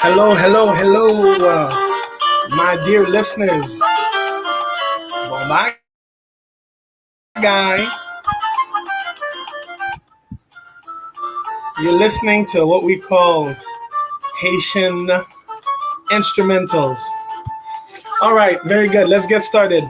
Hello, my dear listeners. Bon, guy, you're listening to what we call Haitian instrumentals. All right, very good. Let's get started.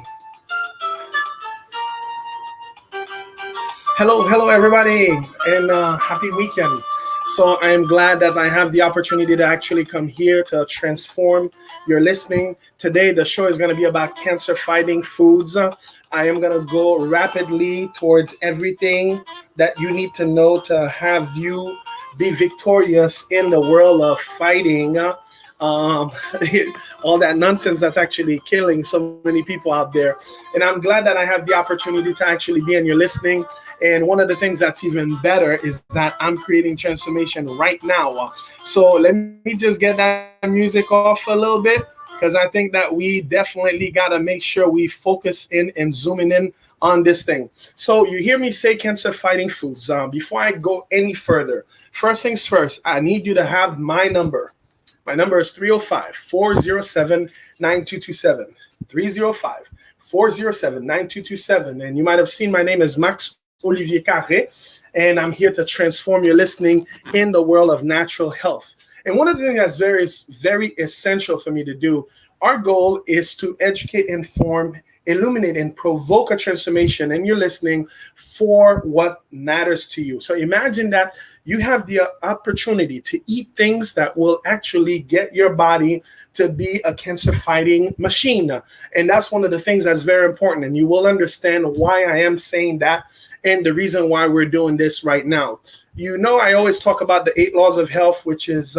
Hello, everybody, and happy weekend. So I am glad that I have the opportunity to actually come here to transform your listening. Today, the show is going to be about cancer fighting foods. I am going to go rapidly towards everything that you need to know to have you be victorious in the world of fighting. Um, all that nonsense that's actually killing so many people out there. And I'm glad that I have the opportunity to actually be in your listening. And one of the things that's even better is that I'm creating transformation right now. So let me just get that music off a little bit because I think that we definitely got to make sure we focus in and zooming in on this thing. So you hear me say cancer fighting foods. Before I go any further, first things first, I need you to have my number. My number is 305-407-9227. 305-407-9227. And you might have seen my name is Max Olivier Carre, and I'm here to transform your listening in the world of natural health. And one of the things that's very essential for me to do, our goal is to educate, inform, illuminate, and provoke a transformation in your listening for what matters to you. So imagine that you have the opportunity to eat things that will actually get your body to be a cancer fighting machine. And that's one of the things that's very important. And you will understand why I am saying that and the reason why we're doing this right now. You know, I always talk about the 8 laws of health, which is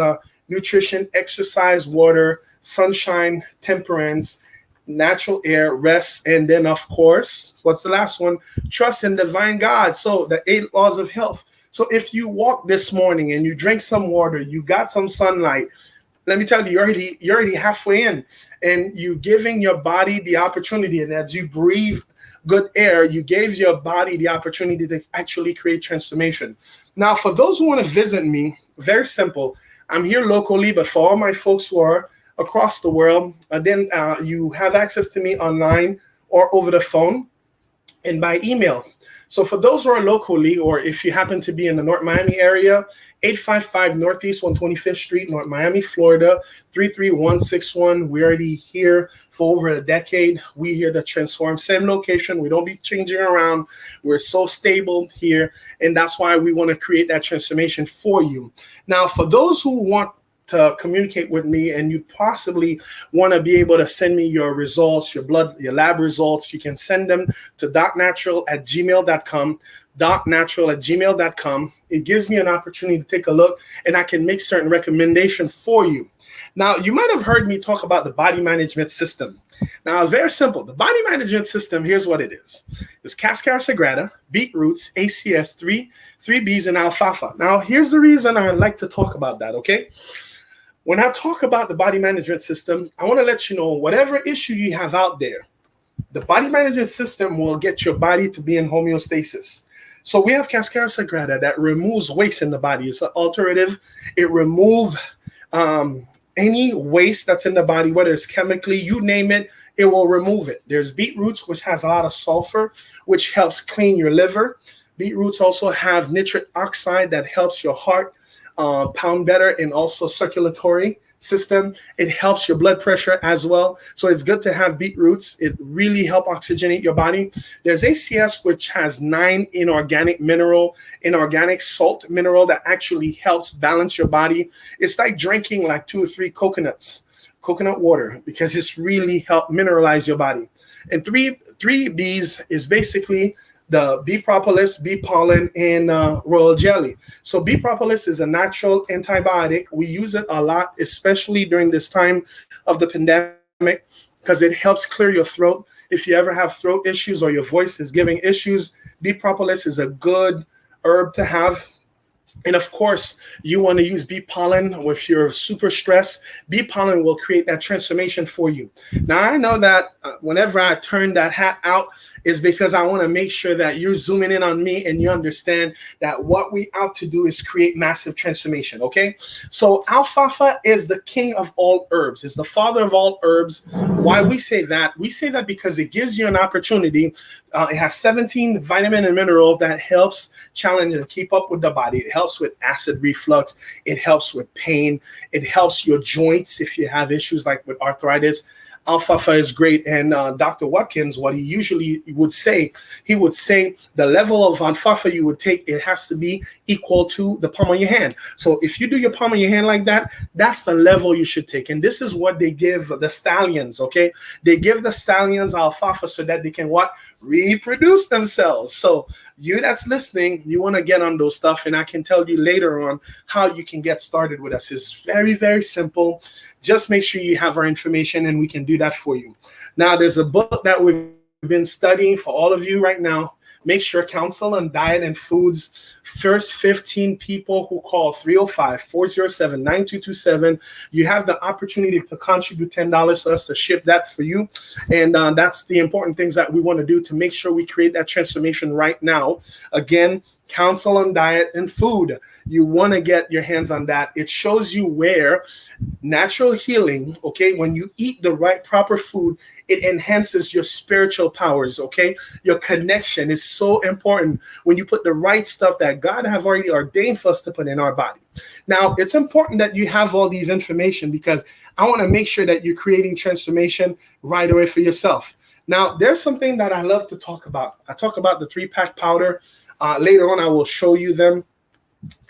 nutrition, exercise, water, sunshine, temperance, natural air, rest, and then, of course, what's the last one? Trust in divine God. So the 8 laws of health. So if you walk this morning and you drink some water, you got some sunlight, let me tell you, you're already halfway in, and you giving your body the opportunity. And as you breathe good air, you gave your body the opportunity to actually create transformation. Now, for those who want to visit me, very simple. I'm here locally, but for all my folks who are across the world, then you have access to me online or over the phone and by email. So for those who are locally, or if you happen to be in the North Miami area, 855 Northeast 125th Street, North Miami, Florida, 33161. We're already here for over a decade. We here to transform. Same location. We don't be changing around. We're so stable here. And that's why we want to create that transformation for you. Now, for those who want to communicate with me and you possibly want to be able to send me your results, your lab results, you can send them to docnatural@gmail.com, docnatural@gmail.com. It gives me an opportunity to take a look and I can make certain recommendations for you. Now, you might have heard me talk about the body management system. Now, it's very simple. The body management system, here's what it is. It's cascara sagrada, beetroots, ACS, 3Bs, and alfalfa. Now, here's the reason I like to talk about that, okay? When I talk about the body management system, I want to let you know whatever issue you have out there, the body management system will get your body to be in homeostasis. So we have cascara sagrada that removes waste in the body. It's an alternative. It removes any waste that's in the body, whether it's chemically, you name it, it will remove it. There's beetroots, which has a lot of sulfur, which helps clean your liver. Beetroots also have nitric oxide that helps your heart pound better, and also circulatory system. It helps your blood pressure as well. So it's good to have beetroots. It really helps oxygenate your body. There's ACS, which has 9 inorganic salt mineral that actually helps balance your body. It's like drinking like 2 or 3 coconut water, because it's really help mineralize your body. And 3Bs is basically the bee propolis, bee pollen, and royal jelly. So bee propolis is a natural antibiotic. We use it a lot, especially during this time of the pandemic, because it helps clear your throat. If you ever have throat issues or your voice is giving issues, bee propolis is a good herb to have. And of course, you want to use bee pollen if you're super stressed. Bee pollen will create that transformation for you. Now, I know that whenever I turn that hat out, is because I want to make sure that you're zooming in on me and you understand that what we out to do is create massive transformation. Okay, so alfalfa is the king of all herbs, is the father of all herbs. Why we say that? We say that because it gives you an opportunity. It has 17 vitamin and mineral that helps challenge and keep up with the body. It helps with acid reflux. It helps with pain. It helps your joints if you have issues like with arthritis. Alfalfa is great. And Dr. Watkins, what he usually would say, he would say the level of alfalfa you would take, it has to be equal to the palm of your hand. So if you do your palm of your hand like that, that's the level you should take. And this is what they give the stallions, okay? They give the stallions alfalfa so that they can what? Reproduce themselves. So you that's listening, you want to get on those stuff, and I can tell you later on how you can get started with us. It's very, very simple. Just make sure you have our information and we can do that for you. Now, there's a book that we've been studying for all of you right now. Make sure Counsel on Diet and Foods. First 15 people who call 305-407-9227. You have the opportunity to contribute $10 to us to ship that for you. And that's the important things that we want to do to make sure we create that transformation right now. Again, Counsel on Diet and Food. You want to get your hands on that. It shows you where natural healing, okay, when you eat the right proper food, it enhances your spiritual powers, okay? Your connection is so important when you put the right stuff that God have already ordained for us to put in our body. Now, it's important that you have all these information because I want to make sure that you're creating transformation right away for yourself. Now, there's something that I love to talk about. I talk about the 3-pack powder. Later on, I will show you them.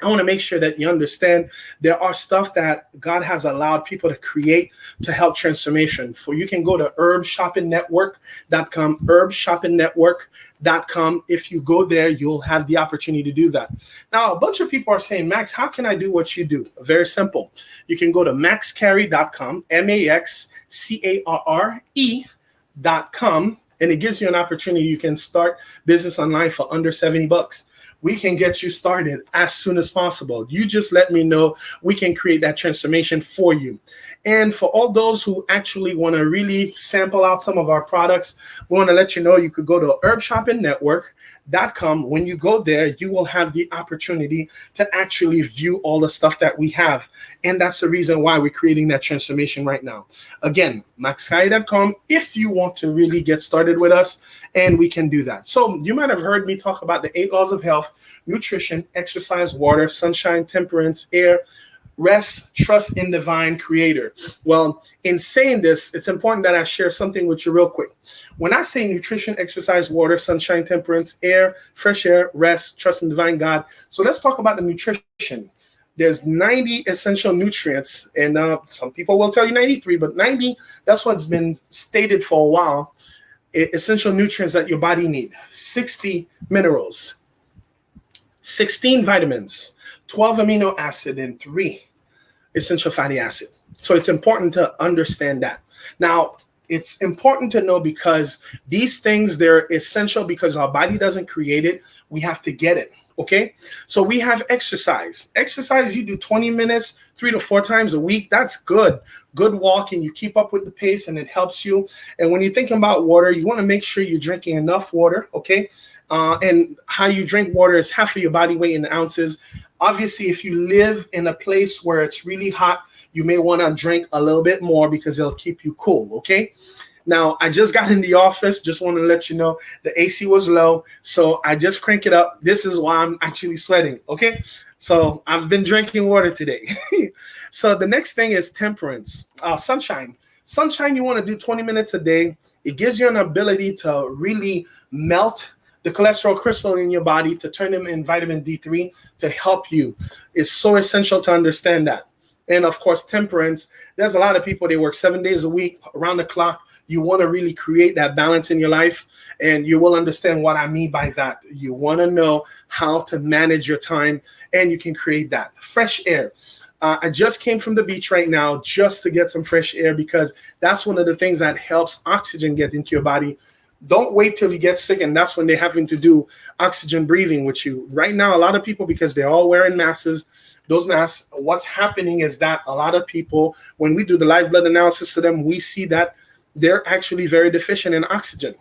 I want to make sure that you understand there are stuff that God has allowed people to create to help transformation. For you can go to herbshoppingnetwork.com, herbshoppingnetwork.com. If you go there, you'll have the opportunity to do that. Now, a bunch of people are saying, Max, how can I do what you do? Very simple. You can go to maxcarre.com, maxcarre.com. And it gives you an opportunity. You can start business online for under $70. We can get you started as soon as possible. You just let me know. We can create that transformation for you. And for all those who actually want to really sample out some of our products, we want to let you know you could go to herbshoppingnetwork.com. When you go there, you will have the opportunity to actually view all the stuff that we have. And that's the reason why we're creating that transformation right now. Again, maxcarre.com if you want to really get started with us, and we can do that. So you might have heard me talk about the 8 laws of health: nutrition, exercise, water, sunshine, temperance, air, rest, trust in divine creator. Well, in saying this, it's important that I share something with you real quick. When I say nutrition, exercise, water, sunshine, temperance, air, fresh air, rest, trust in divine God. So let's talk about the nutrition. There's 90 essential nutrients, and some people will tell you 93, but 90, that's what's been stated for a while. Essential nutrients that your body need: 60 minerals, 16 vitamins, 12 amino acid, and 3 essential fatty acid. So it's important to understand that. Now, it's important to know because these things, they're essential because our body doesn't create it. We have to get it. Okay, so we have exercise. Exercise, you do 20 minutes, 3 to 4 times a week. That's good. Good walking. You keep up with the pace and it helps you. And when you're thinking about water, you want to make sure you're drinking enough water. Okay, and how you drink water is half of your body weight in ounces. Obviously, if you live in a place where it's really hot, you may want to drink a little bit more because it'll keep you cool. Okay. Now, I just got in the office. Just want to let you know the AC was low, so I just crank it up. This is why I'm actually sweating, okay? So I've been drinking water today. So the next thing is temperance, sunshine. Sunshine, you want to do 20 minutes a day. It gives you an ability to really melt the cholesterol crystal in your body, to turn them in vitamin D3 to help you. It's so essential to understand that. And of course, temperance, there's a lot of people, they work 7 days a week, around the clock. You want to really create that balance in your life, and you will understand what I mean by that. You want to know how to manage your time, and you can create that. Fresh air. I just came from the beach right now just to get some fresh air because that's one of the things that helps oxygen get into your body. Don't wait till you get sick, and that's when they're having to do oxygen breathing with you. Right now, a lot of people, because they're all wearing masks, those masks, what's happening is that a lot of people, when we do the live blood analysis to them, we see that they're actually very deficient in oxygen.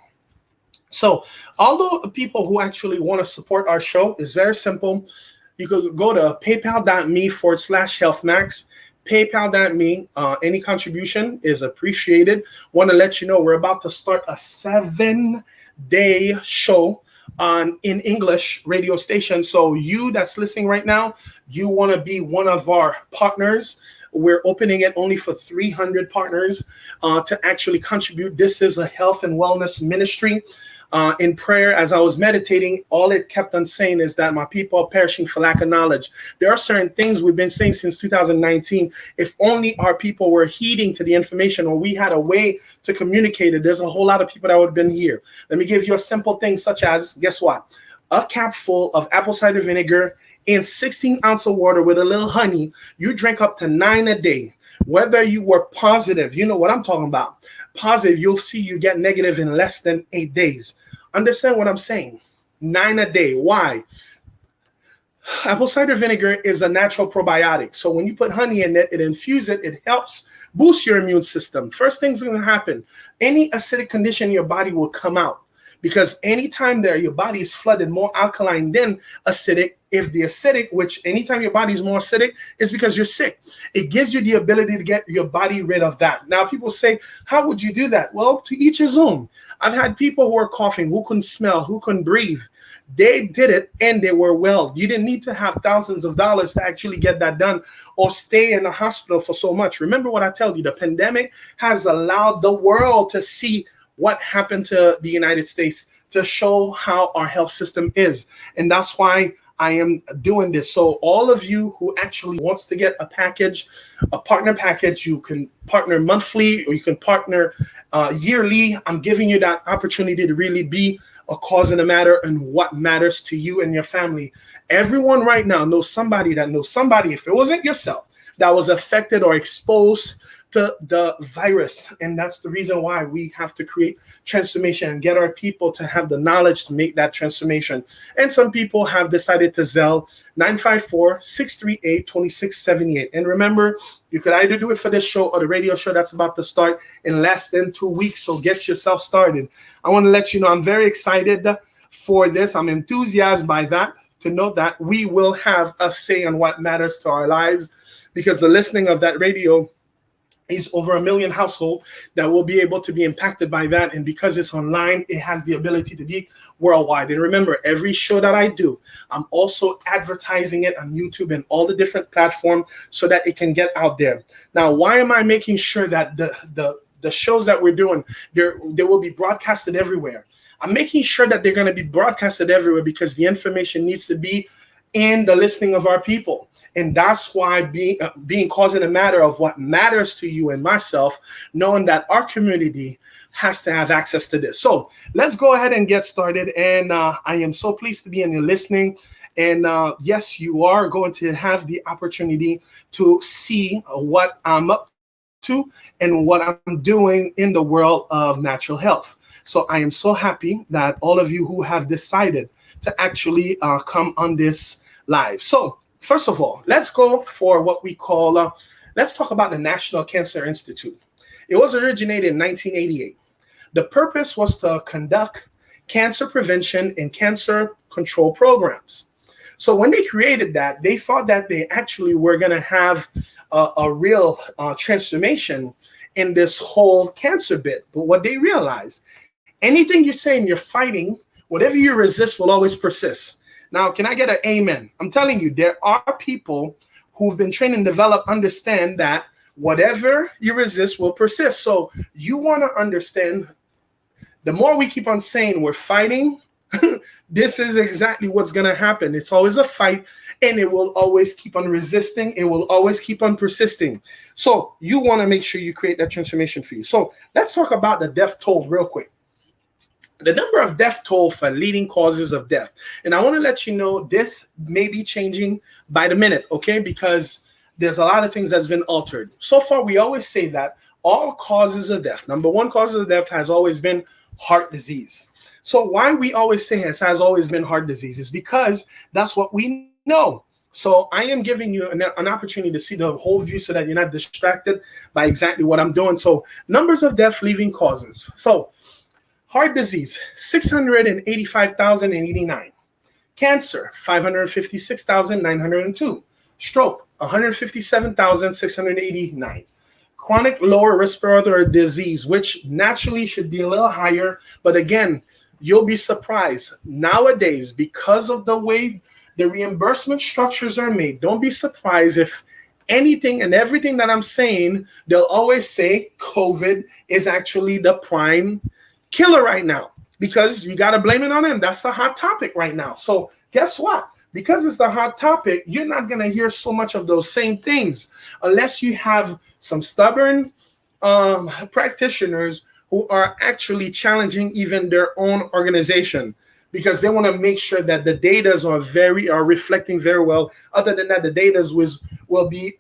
So, although people who actually want to support our show is very simple, you could go to paypal.me/healthmax. PayPal.me. Any contribution is appreciated. Want to let you know we're about to start a 7-day show on in English radio station. So you that's listening right now, you want to be one of our partners. We're opening it only for 300 partners to actually contribute. This is a health and wellness ministry. In prayer, as I was meditating, all it kept on saying is that my people are perishing for lack of knowledge. There are certain things we've been saying since 2019. If only our people were heeding to the information, or we had a way to communicate it, there's a whole lot of people that would have been here. Let me give you a simple thing, such as, guess what? A cap full of apple cider vinegar in 16 ounces of water with a little honey. You drink up to 9 a day. Whether you were positive, you know what I'm talking about. Positive, you'll see you get negative in less than 8 days. Understand what I'm saying? 9 a day. Why? Apple cider vinegar is a natural probiotic. So when you put honey in it, it infuses it, it helps boost your immune system. First thing's going to happen, any acidic condition in your body will come out. Because anytime there, your body is flooded more alkaline than acidic. If the acidic, which anytime your body is more acidic, is because you're sick. It gives you the ability to get your body rid of that. Now, people say, how would you do that? Well, to each his own. I've had people who are coughing, who couldn't smell, who couldn't breathe. They did it and they were well. You didn't need to have thousands of dollars to actually get that done or stay in the hospital for so much. Remember what I tell you, the pandemic has allowed the world to see what happened to the United States, to show how our health system is. And that's why I am doing this. So all of you who actually wants to get a package, a partner package, you can partner monthly or you can partner yearly. I'm giving you that opportunity to really be a cause in the matter and what matters to you and your family. Everyone right now knows somebody that knows somebody, if it wasn't yourself, that was affected or exposed to the virus. And that's the reason why we have to create transformation and get our people to have the knowledge to make that transformation. And some people have decided to Zelle 954-638-2678. And remember, you could either do it for this show or the radio show that's about to start in less than 2 weeks. So get yourself started. I want to let you know I'm very excited for this. I'm enthusiastic by that, to know that we will have a say on what matters to our lives, because the listening of that radio is over 1 million households that will be able to be impacted by that. And because it's online, it has the ability to be worldwide. And remember, every show that I do, I'm also advertising it on YouTube and all the different platforms so that it can get out there. Now, why am I making sure that the shows that we're doing, they will be broadcasted everywhere? I'm making sure that they're going to be broadcasted everywhere because the information needs to be in the listening of our people. And that's why being causing a matter of what matters to you and myself, knowing that our community has to have access to this. So let's go ahead and get started. And I am so pleased to be in your listening. And yes, you are going to have the opportunity to see what I'm up to and what I'm doing in the world of natural health. So I am so happy that all of you who have decided to actually come on this live. So first of all, let's go for what we call, let's talk about the National Cancer Institute. It was originated in 1988. The purpose was to conduct cancer prevention and cancer control programs. So when they created that, they thought that they actually were going to have a real transformation in this whole cancer bit. But what they realized, anything you're saying you're fighting, whatever you resist will always persist. Now, can I get an amen? I'm telling you, there are people who've been trained and developed, understand that whatever you resist will persist. So you want to understand, the more we keep on saying we're fighting, this is exactly what's going to happen. It's always a fight, and it will always keep on resisting. It will always keep on persisting. So you want to make sure you create that transformation for you. So let's talk about the death toll real quick. The number of death toll for leading causes of death. And I want to let you know this may be changing by the minute, okay? Because there's a lot of things that's been altered. So far, we always say that all causes of death, number one cause of death has always been heart disease. So why we always say it has always been heart disease is because that's what we know. So I am giving you an opportunity to see the whole view so that you're not distracted by exactly what I'm doing. So numbers of death leading causes. So Heart disease, 685,089. Cancer, 556,902. Stroke, 157,689. Chronic lower respiratory disease, which naturally should be a little higher. But again, you'll be surprised. Nowadays, because of the way the reimbursement structures are made, don't be surprised if anything and everything that I'm saying, they'll always say COVID is actually the prime killer right now, because you got to blame it on them. That's the hot topic right now. So guess what? Because it's the hot topic, you're not going to hear so much of those same things unless you have some stubborn practitioners who are actually challenging even their own organization, because they want to make sure that the data are reflecting very well. Other than that, the data will be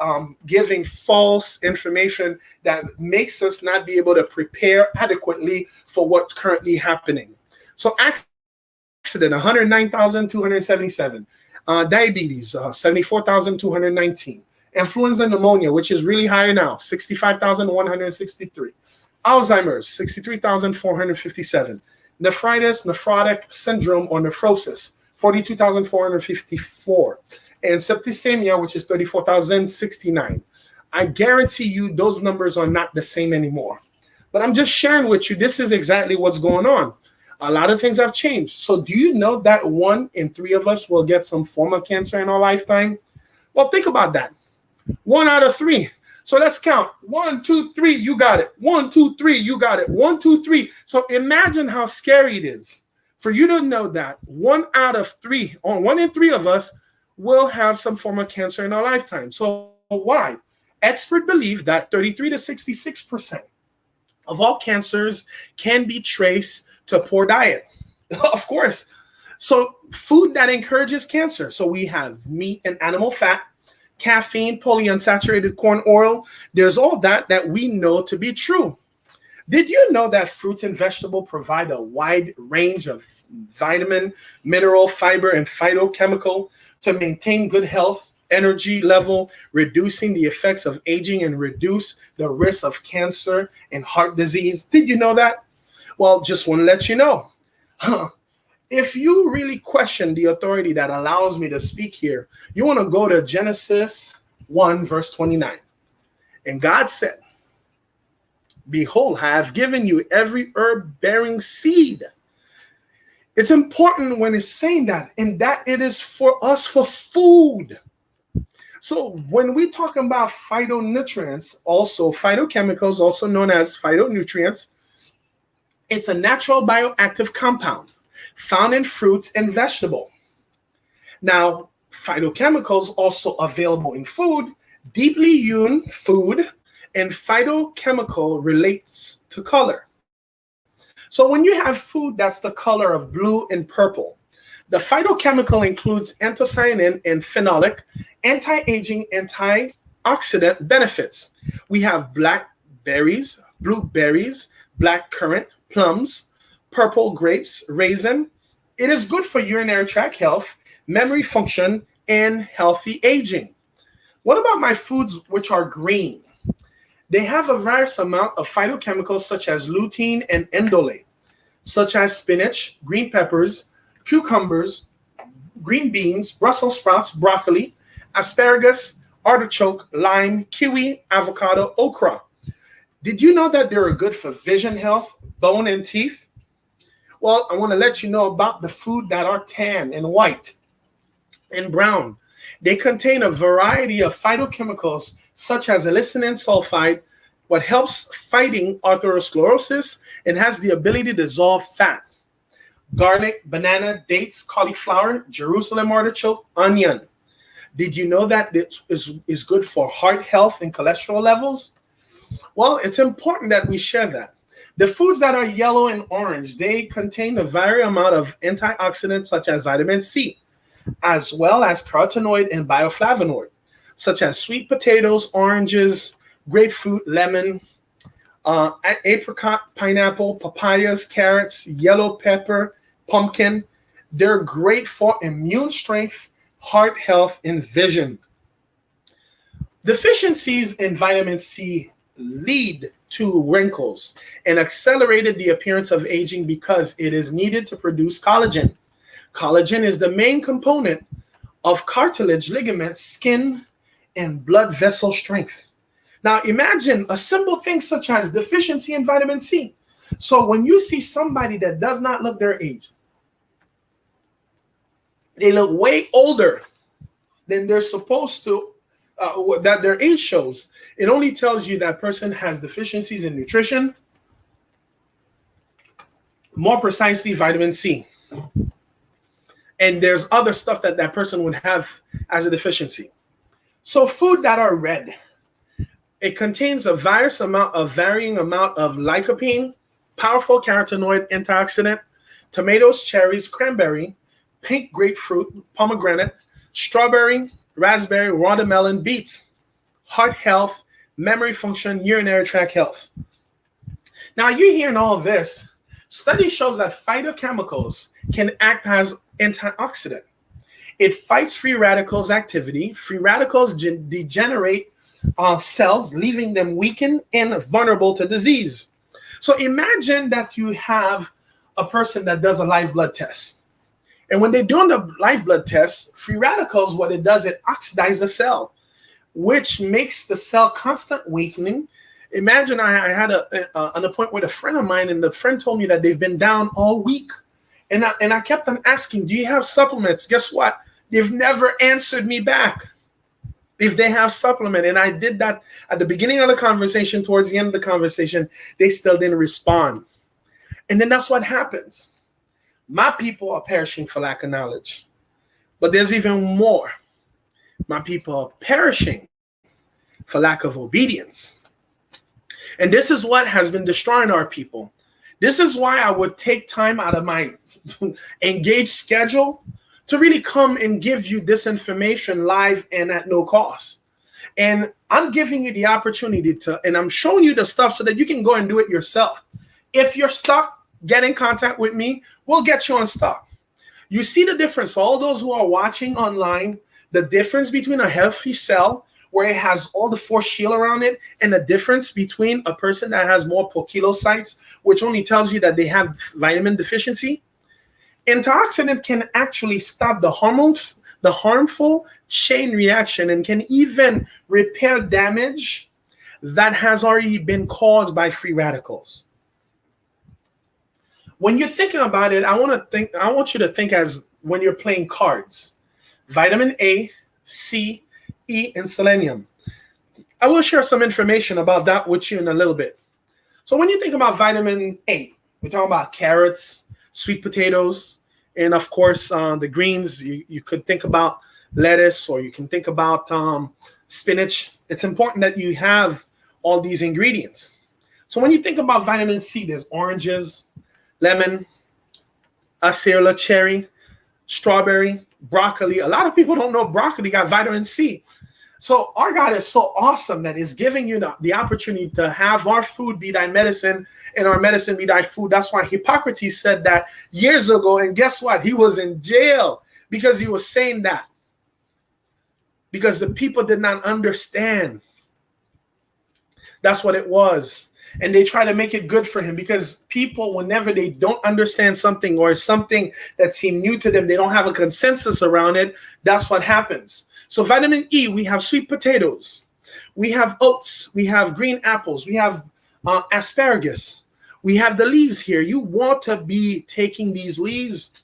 giving false information that makes us not be able to prepare adequately for what's currently happening. So accident, 109,277. Diabetes, 74,219. Influenza pneumonia, which is really high now, 65,163. Alzheimer's, 63,457. Nephrotic syndrome or nephrosis, 42,454. And septicemia, which is 34,069. I guarantee you those numbers are not the same anymore. But I'm just sharing with you, this is exactly what's going on. A lot of things have changed. So do you know that 1 in 3 of us will get some form of cancer in our lifetime? Well, think about that. 1 out of 3. So let's count. 1, 2, 3, you got it. 1, 2, 3, you got it. 1, 2, 3. So imagine how scary it is for you to know that 1 out of 3, or 1 in 3 of us will have some form of cancer in our lifetime. So why? Experts believe that 33 to 66% of all cancers can be traced to poor diet. Of course. So food that encourages cancer. So we have meat and animal fat, caffeine, polyunsaturated corn oil. There's all that we know to be true. Did you know that fruits and vegetables provide a wide range of vitamin, mineral, fiber, and phytochemical to maintain good health, energy level, reducing the effects of aging and reduce the risk of cancer and heart disease? Did you know that? Well, just want to let you know. If you really question the authority that allows me to speak here, you want to go to Genesis 1, verse 29. And God said, behold, I have given you every herb bearing seed. It's important when it's saying that, and that it is for us for food. So when we talk about phytonutrients, also phytochemicals, also known as phytonutrients, it's a natural bioactive compound found in fruits and vegetables. Now, phytochemicals also available in food, deeply hewn food, and phytochemical relates to color. So when you have food that's the color of blue and purple, the phytochemical includes anthocyanin and phenolic, anti-aging, antioxidant benefits. We have blackberries, blueberries, black currant, plums, purple grapes, raisin. It is good for urinary tract health, memory function, and healthy aging. What about my foods which are green? They have a various amount of phytochemicals such as lutein and indole, such as spinach, green peppers, cucumbers, green beans, Brussels sprouts, broccoli, asparagus, artichoke, lime, kiwi, avocado, okra. Did you know that they're good for vision health, bone and teeth? Well, I want to let you know about the food that are tan and white and brown. They contain a variety of phytochemicals such as allicin sulfide, what helps fighting atherosclerosis and has the ability to dissolve fat. Garlic, banana, dates, cauliflower, Jerusalem artichoke, onion. Did you know that it is good for heart health and cholesterol levels? Well, it's important that we share that. The foods that are yellow and orange, they contain a varied amount of antioxidants such as vitamin C, as well as carotenoid and bioflavonoid, such as sweet potatoes, oranges, grapefruit, lemon, apricot, pineapple, papayas, carrots, yellow pepper, pumpkin. They're great for immune strength, heart health, and vision. Deficiencies in vitamin C lead to wrinkles and accelerated the appearance of aging because it is needed to produce collagen. Collagen is the main component of cartilage, ligaments, skin, and blood vessel strength. Now imagine a simple thing such as deficiency in vitamin C. So when you see somebody that does not look their age, they look way older than they're supposed to, that their age shows. It only tells you that person has deficiencies in nutrition, more precisely vitamin C. And there's other stuff that that person would have as a deficiency. So food that are red, it contains a varying amount of lycopene, powerful carotenoid antioxidant, tomatoes, cherries, cranberry, pink grapefruit, pomegranate, strawberry, raspberry, watermelon, beets, heart health, memory function, urinary tract health. Now you're hearing all of this. Study shows that phytochemicals can act as antioxidant. It fights free radicals activity. Free radicals degenerate cells, leaving them weakened and vulnerable to disease. So imagine that you have a person that does a live blood test. And when they're doing the live blood test, free radicals, what it does, it oxidizes the cell, which makes the cell constant weakening. Imagine I had an appointment with a friend of mine, and the friend told me that they've been down all week. And I kept on asking, do you have supplements? Guess what? They've never answered me back if they have supplement. And I did that at the beginning of the conversation. Towards the end of the conversation, they still didn't respond. And then that's what happens. My people are perishing for lack of knowledge. But there's even more. My people are perishing for lack of obedience. And this is what has been destroying our people. This is why I would take time out of my engaged schedule to really come and give you this information live and at no cost. And I'm giving you the opportunity to, and I'm showing you the stuff so that you can go and do it yourself. If you're stuck, get in contact with me. We'll get you unstuck. You see the difference for all those who are watching online, the difference between a healthy cell where it has all the force shield around it, and the difference between a person that has more poikilocytes, which only tells you that they have vitamin deficiency. Antioxidant can actually stop the hormones, the harmful chain reaction, and can even repair damage that has already been caused by free radicals. When you're thinking about it, I want you to think as when you're playing cards. Vitamin A, C, E, and selenium. I will share some information about that with you in a little bit. So when you think about vitamin A, we're talking about carrots, sweet potatoes, and of course the greens. You could think about lettuce, or you can think about spinach. It's important that you have all these ingredients. So when you think about vitamin C, there's oranges, lemon, acerola cherry, strawberry, broccoli. A lot of people don't know broccoli got vitamin C. So our God is so awesome that He's giving you the opportunity to have our food be thy medicine and our medicine be thy food. That's why Hippocrates said that years ago. And guess what? He was in jail because he was saying that. Because the people did not understand. That's what it was. And they try to make it good for him, because people, whenever they don't understand something or something that seems new to them, they don't have a consensus around it. That's what happens. So vitamin E, we have sweet potatoes, we have oats, we have green apples, we have asparagus, we have the leaves here. You want to be taking these leaves.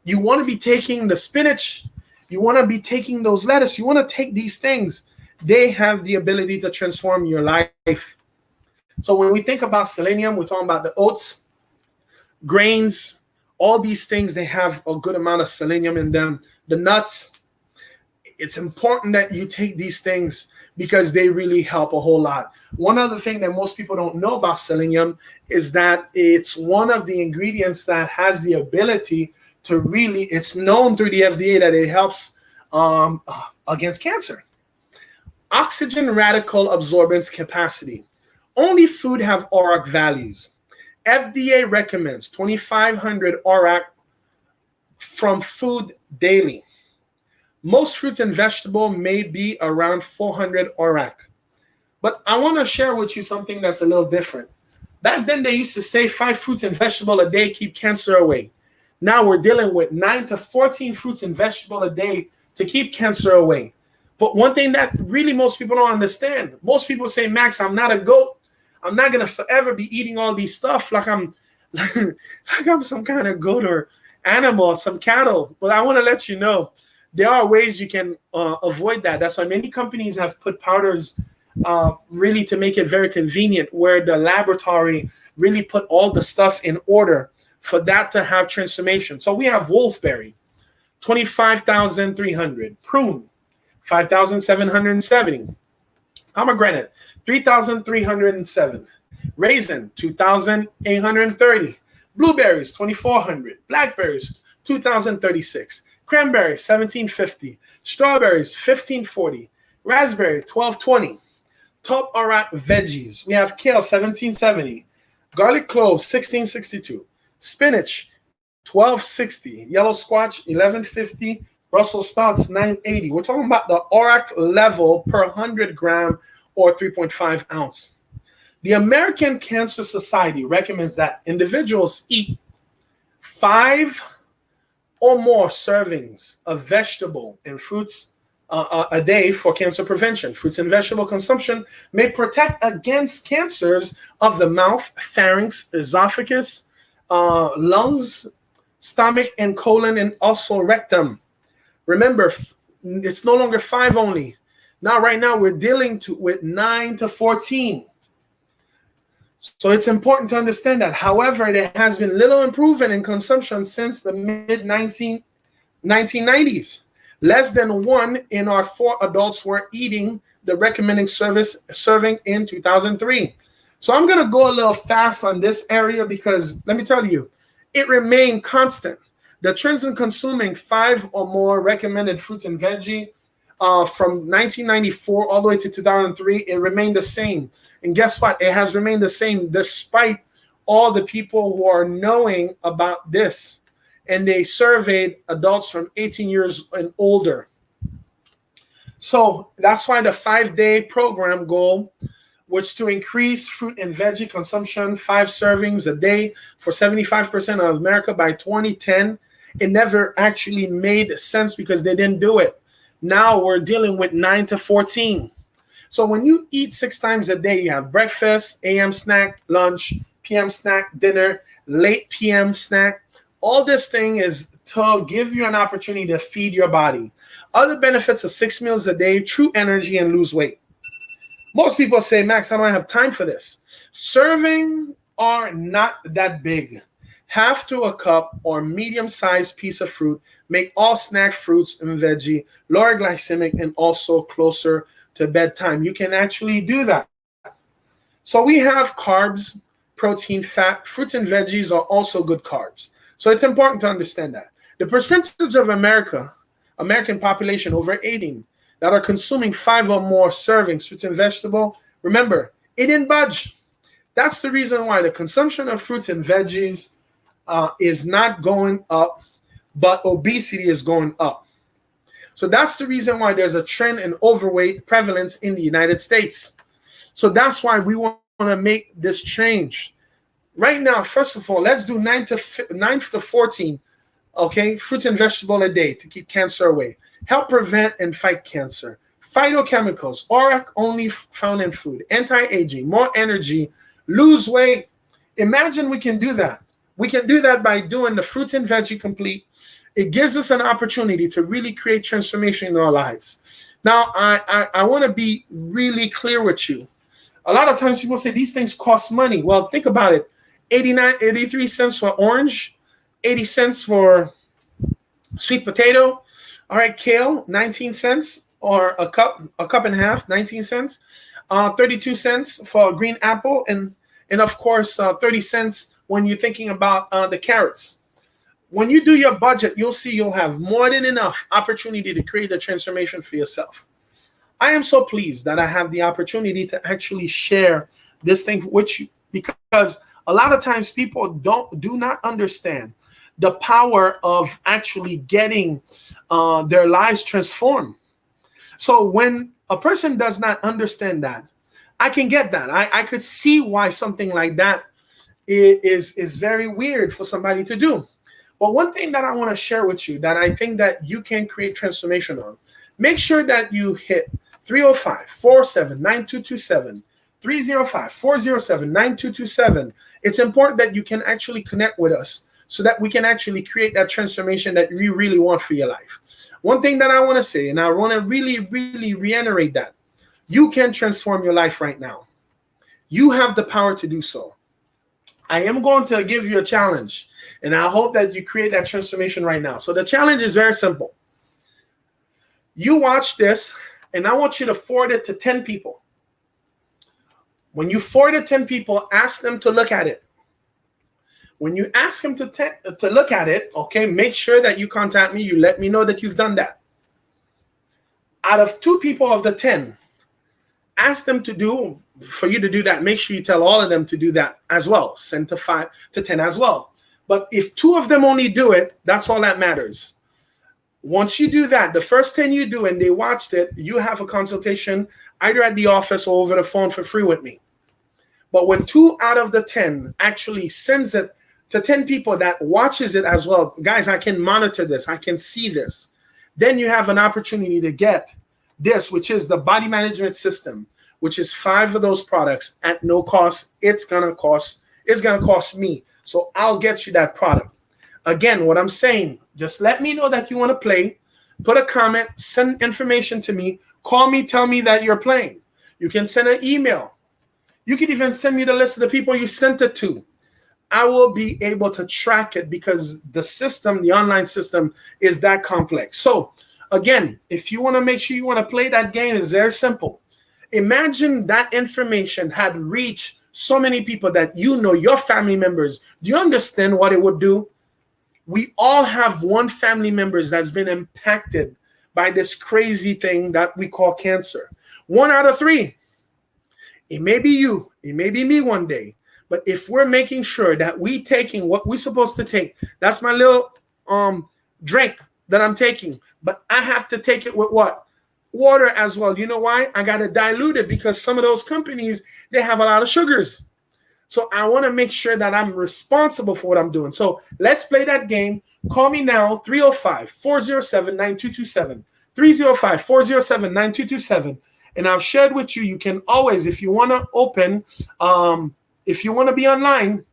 You want to be taking the spinach. You want to be taking those lettuce. You want to take these things. They have the ability to transform your life. So when we think about selenium, we're talking about the oats, grains, all these things, they have a good amount of selenium in them. The nuts, it's important that you take these things because they really help a whole lot. One other thing that most people don't know about selenium is that it's one of the ingredients that has the ability to really, it's known through the FDA that it helps against cancer. Oxygen radical absorbance capacity. Only food have ORAC values. FDA recommends 2,500 ORAC from food daily. Most fruits and vegetables may be around 400 ORAC. But I want to share with you something that's a little different. Back then, they used to say 5 fruits and vegetables a day keep cancer away. Now we're dealing with 9 to 14 fruits and vegetables a day to keep cancer away. But one thing that really most people don't understand, most people say, Max, I'm not a goat. I'm not going to forever be eating all these stuff like I'm like I'm some kind of goat or animal, some cattle. But I want to let you know, there are ways you can avoid that. That's why many companies have put powders really to make it very convenient, where the laboratory really put all the stuff in order for that to have transformation. So we have wolfberry, 25,300. Prune, 5,770. Pomegranate, 3,307. Raisin, 2,830. Blueberries, 2,400. Blackberries, 2,036. Cranberry, 1,750. Strawberries, 1,540. Raspberry, 1,220. Top Arak veggies. We have kale, 1,770. Garlic cloves, 1,662. Spinach, 1,260. Yellow squash, 1,150. Brussels sprouts, 980. We're talking about the ORAC level per 100 gram or 3.5 ounce. The American Cancer Society recommends that individuals eat 5 or more servings of vegetable and fruits a day for cancer prevention. Fruits and vegetable consumption may protect against cancers of the mouth, pharynx, esophagus, lungs, stomach, and colon, and also rectum. Remember, it's no longer 5 only. Now, right now, we're dealing with 9 to 14. So it's important to understand that. However, there has been little improvement in consumption since the mid-1990s. Less than 1 in our 4 adults were eating the recommended serving in 2003. So I'm going to go a little fast on this area because let me tell you, it remained constant. The trends in consuming 5 or more recommended fruits and veggie from 1994 all the way to 2003, it remained the same. And guess what? It has remained the same despite all the people who are knowing about this. And they surveyed adults from 18 years and older. So that's why the 5-day program goal, which to increase fruit and veggie consumption, 5 servings a day for 75% of America by 2010, it never actually made sense because they didn't do it. Now we're dealing with 9 to 14. So when you eat 6 times a day, you have breakfast, AM snack, lunch, PM snack, dinner, late PM snack. All this thing is to give you an opportunity to feed your body. Other benefits of 6 meals a day, true energy, and lose weight. Most people say, Max, I don't have time for this. Serving are not that big. Half to a cup or medium-sized piece of fruit make all snack fruits and veggie lower glycemic and also closer to bedtime. You can actually do that. So we have carbs, protein, fat. Fruits and veggies are also good carbs. So it's important to understand that. The percentage of American population over 18 that are consuming 5 or more servings, fruits and vegetable, remember, it didn't budge. That's the reason why the consumption of fruits and veggies is not going up, but obesity is going up. So that's the reason why there's a trend in overweight prevalence in the United States. So that's why we want to make this change. Right now, first of all, let's do 9 to 14, okay, fruits and vegetables a day to keep cancer away. Help prevent and fight cancer. Phytochemicals, ORAC only found in food. Anti-aging, more energy, lose weight. Imagine we can do that. We can do that by doing the fruits and veggie complete. It gives us an opportunity to really create transformation in our lives. Now, I want to be really clear with you. A lot of times people say these things cost money. Well, think about it. 83 cents for orange, 80 cents for sweet potato. All right, kale, 19 cents, or a cup and a half, 19 cents. 32 cents for a green apple, and of course, 30 cents when you're thinking about the carrots. When you do your budget, you'll see you'll have more than enough opportunity to create a transformation for yourself. I am so pleased that I have the opportunity to actually share this thing with you, because a lot of times people do not understand the power of actually getting their lives transformed. So when a person does not understand that, I can get that. I could see why something like that is very weird for somebody to do. But one thing that I want to share with you that I think that you can create transformation on, make sure that you hit 305-407-9227, 305-407-9227. It's important that you can actually connect with us so that we can actually create that transformation that you really want for your life. One thing that I want to say, and I want to really, really reiterate that, you can transform your life right now. You have the power to do so. I am going to give you a challenge, and I hope that you create that transformation right now. So the challenge is very simple. You watch this, and I want you to forward it to 10 people. When you forward it to 10 people, ask them to look at it. When you ask them to look at it, okay, make sure that you contact me. You let me know that you've done that. Out of 2 people of the 10, ask them for you to do that. Make sure you tell all of them to do that as well. Send to 5 to 10 as well. But if 2 of them only do it, that's all that matters. Once you do that, the first 10 you do and they watched it, you have a consultation either at the office or over the phone for free with me. But when 2 out of the 10 actually sends it to 10 people that watches it as well, guys, I can monitor this. I can see this. Then you have an opportunity to get this, which is the body management system, which is 5 of those products at no cost. It's gonna cost me. So I'll get you that product. Again, what I'm saying, just let me know that you want to play. Put a comment, send information to me, call me, tell me that you're playing. You can send an email. You can even send me the list of the people you sent it to. I will be able to track it because the system, the online system, is that complex. So again, if you want to make sure you want to play that game, it's very simple. Imagine that information had reached so many people that you know, your family members. Do you understand what it would do? We all have one family members that's been impacted by this crazy thing that we call cancer. 1 out of 3. It may be you. It may be me one day. But if we're making sure that we taking what we're supposed to take, that's my little drink that I'm taking. But I have to take it with what? Water as well. You know why? I got to dilute it because some of those companies, they have a lot of sugars. So I want to make sure that I'm responsible for what I'm doing. So let's play that game. Call me now, 305-407-9227, 305-407-9227. And I've shared with you, you can always, if you want to open, if you want to be online,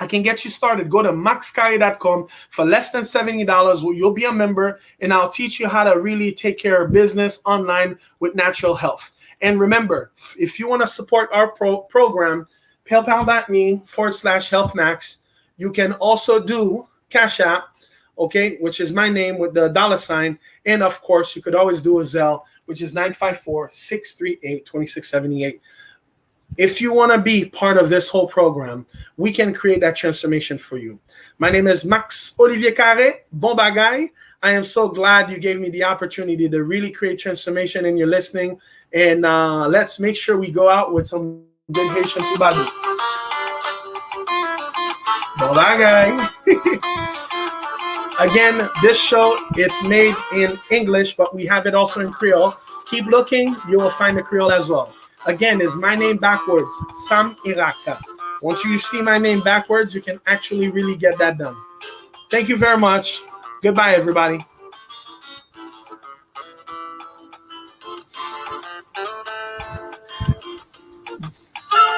I can get you started. Go to maxcarre.com for less than $70. You'll be a member, and I'll teach you how to really take care of business online with natural health. And remember, if you want to support our program, paypal.me/healthmax. You can also do Cash App, okay, which is my name with the $. And of course, you could always do a Zelle, which is 954-638-2678. If you want to be part of this whole program, we can create that transformation for you. My name is Max Olivier Carre. Bon bagay. I am so glad you gave me the opportunity to really create transformation and you're listening. And let's make sure we go out with some good Haitian Tubadu. Bon bagay. Again, this show, it's made in English, but we have it also in Creole. Keep looking. You will find the Creole as well. Again, is my name backwards, Sam Iraka. Once you see my name backwards, you can actually really get that done. Thank you very much. Goodbye, everybody.